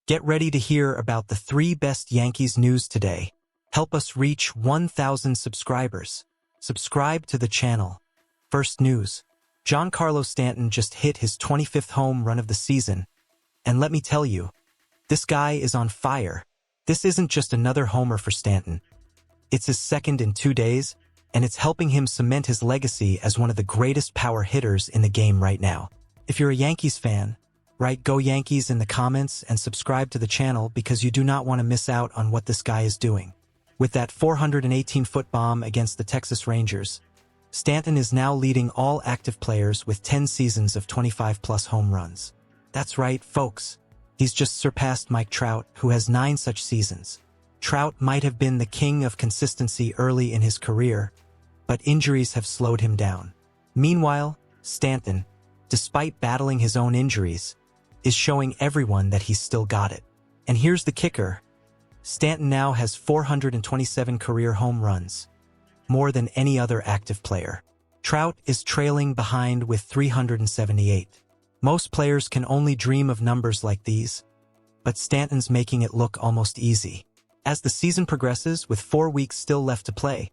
Get ready to hear about the 3 best Yankees news today. Help us reach 1,000 subscribers. Subscribe to the channel. First news. Giancarlo Stanton just hit his 25th home run of the season. And let me tell you, this guy is on fire. This isn't just another homer for Stanton. It's his second in 2 days, and it's helping him cement his legacy as one of the greatest power hitters in the game right now. If you're a Yankees fan, write "Go Yankees" in the comments and subscribe to the channel because you do not want to miss out on what this guy is doing. With that 418-foot bomb against the Texas Rangers, Stanton is now leading all active players with 10 seasons of 25-plus home runs. That's right, folks. He's just surpassed Mike Trout, who has 9 such seasons. Trout might have been the king of consistency early in his career, but injuries have slowed him down. Meanwhile, Stanton, despite battling his own injuries, is showing everyone that he's still got it. And here's the kicker. Stanton now has 427 career home runs, more than any other active player. Trout is trailing behind with 378. Most players can only dream of numbers like these, but Stanton's making it look almost easy. As the season progresses, with 4 weeks still left to play,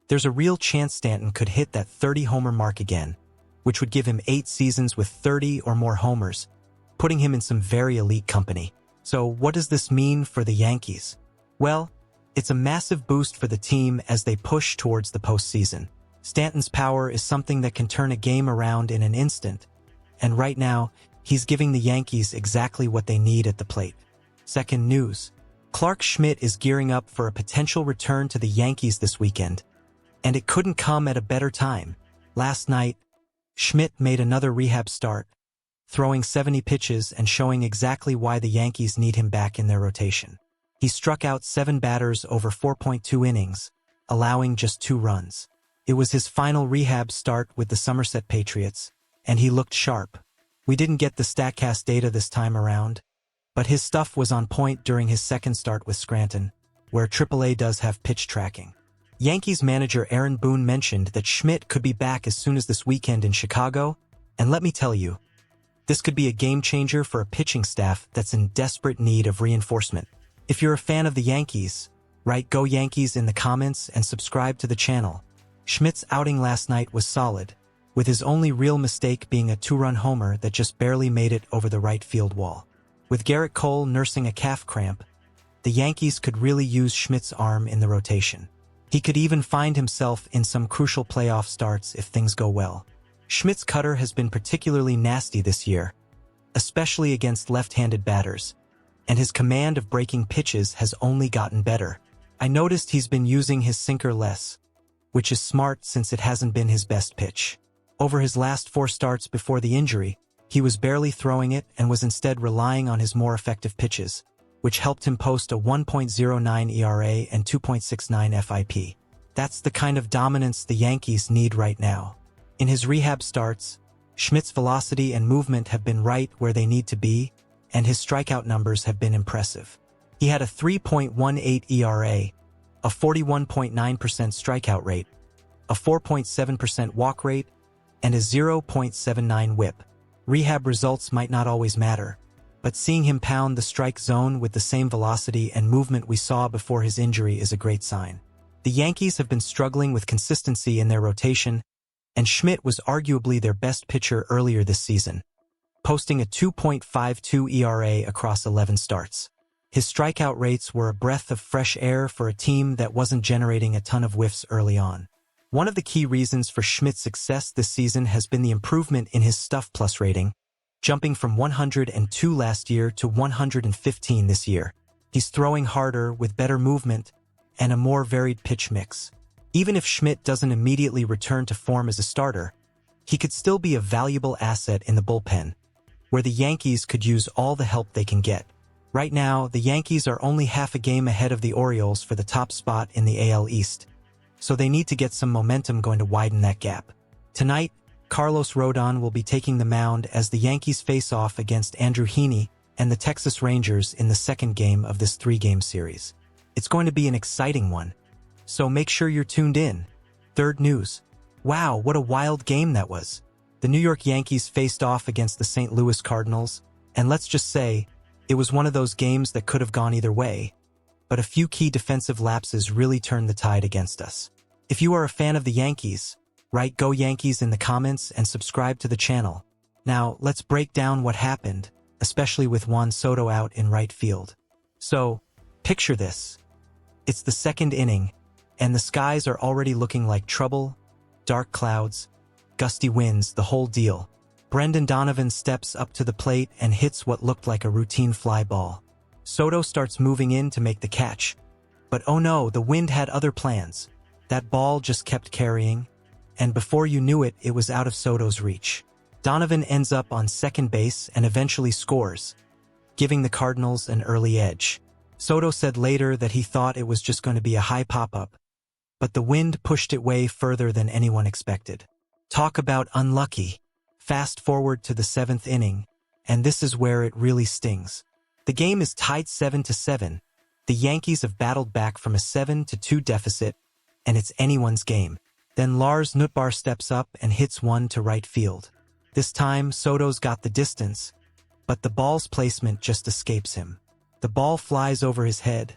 there's a real chance Stanton could hit that 30-homer mark again, which would give him 8 seasons with 30 or more homers, putting him in some very elite company. So what does this mean for the Yankees? Well, it's a massive boost for the team as they push towards the postseason. Stanton's power is something that can turn a game around in an instant, and right now, he's giving the Yankees exactly what they need at the plate. Second news. Clarke Schmidt is gearing up for a potential return to the Yankees this weekend, and it couldn't come at a better time. Last night, Schmidt made another rehab start, throwing 70 pitches and showing exactly why the Yankees need him back in their rotation. He struck out 7 batters over 4.2 innings, allowing just 2 runs. It was his final rehab start with the Somerset Patriots, and he looked sharp. We didn't get the StatCast data this time around, but his stuff was on point during his second start with Scranton, where AAA does have pitch tracking. Yankees manager Aaron Boone mentioned that Schmidt could be back as soon as this weekend in Chicago, and let me tell you, this could be a game-changer for a pitching staff that's in desperate need of reinforcement. If you're a fan of the Yankees, write "Go Yankees" in the comments and subscribe to the channel. Schmidt's outing last night was solid, with his only real mistake being a 2-run homer that just barely made it over the right field wall. With Garrett Cole nursing a calf cramp, the Yankees could really use Schmidt's arm in the rotation. He could even find himself in some crucial playoff starts if things go well. Schmidt's cutter has been particularly nasty this year, especially against left-handed batters, and his command of breaking pitches has only gotten better. I noticed he's been using his sinker less, which is smart since it hasn't been his best pitch. Over his last 4 starts before the injury, he was barely throwing it and was instead relying on his more effective pitches, which helped him post a 1.09 ERA and 2.69 FIP. That's the kind of dominance the Yankees need right now. In his rehab starts, Schmidt's velocity and movement have been right where they need to be, and his strikeout numbers have been impressive. He had a 3.18 ERA, a 41.9% strikeout rate, a 4.7% walk rate, and a 0.79 whip. Rehab results might not always matter, but seeing him pound the strike zone with the same velocity and movement we saw before his injury is a great sign. The Yankees have been struggling with consistency in their rotation, and Schmidt was arguably their best pitcher earlier this season, posting a 2.52 ERA across 11 starts. His strikeout rates were a breath of fresh air for a team that wasn't generating a ton of whiffs early on. One of the key reasons for Schmidt's success this season has been the improvement in his Stuff Plus rating, jumping from 102 last year to 115 this year. He's throwing harder with better movement and a more varied pitch mix. Even if Schmidt doesn't immediately return to form as a starter, he could still be a valuable asset in the bullpen, where the Yankees could use all the help they can get. Right now, the Yankees are only half a game ahead of the Orioles for the top spot in the AL East, so they need to get some momentum going to widen that gap. Tonight, Carlos Rodon will be taking the mound as the Yankees face off against Andrew Heaney and the Texas Rangers in the second game of this 3-game series. It's going to be an exciting one, so make sure you're tuned in. Third news. Wow, what a wild game that was. The New York Yankees faced off against the St. Louis Cardinals, and let's just say, It was one of those games that could have gone either way, but a few key defensive lapses really turned the tide against us. If you are a fan of the Yankees, write "Go Yankees" in the comments and subscribe to the channel. Now, let's break down what happened, especially with Juan Soto out in right field. So, picture this. It's the second inning, and the skies are already looking like trouble, dark clouds, gusty winds, the whole deal. Brendan Donovan steps up to the plate and hits what looked like a routine fly ball. Soto starts moving in to make the catch. But oh no, the wind had other plans. That ball just kept carrying, and before you knew it, it was out of Soto's reach. Donovan ends up on second base and eventually scores, giving the Cardinals an early edge. Soto said later that he thought it was just going to be a high pop-up, but the wind pushed it way further than anyone expected. Talk about unlucky. Fast forward to the 7th inning, and this is where it really stings. The game is tied 7-7. The Yankees have battled back from a 7-2 deficit, and it's anyone's game. Then Lars Nootbaar steps up and hits one to right field. This time, Soto's got the distance, but the ball's placement just escapes him. The ball flies over his head,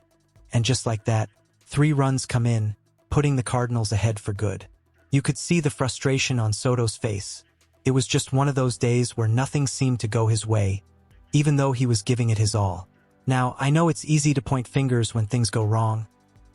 and just like that, 3 runs come in, putting the Cardinals ahead for good. You could see the frustration on Soto's face. It was just one of those days where nothing seemed to go his way, even though he was giving it his all. Now, I know it's easy to point fingers when things go wrong,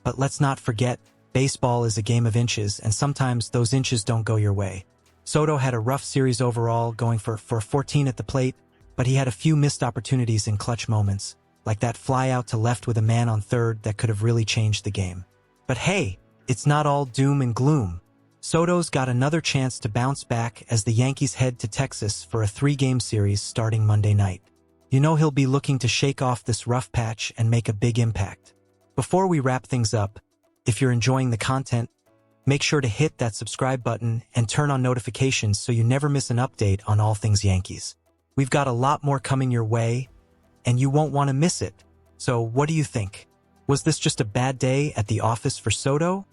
but let's not forget, baseball is a game of inches, and sometimes those inches don't go your way. Soto had a rough series overall, going for 14 at the plate, but he had a few missed opportunities in clutch moments, like that fly out to left with a man on third that could have really changed the game. But hey, it's not all doom and gloom. Soto's got another chance to bounce back as the Yankees head to Texas for a 3-game series starting Monday night. You know he'll be looking to shake off this rough patch and make a big impact. Before we wrap things up, if you're enjoying the content, make sure to hit that subscribe button and turn on notifications so you never miss an update on all things Yankees. We've got a lot more coming your way, and you won't want to miss it. So what do you think? Was this just a bad day at the office for Soto?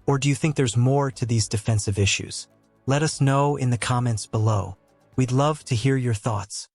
Or do you think there's more to these defensive issues? Let us know in the comments below. We'd love to hear your thoughts.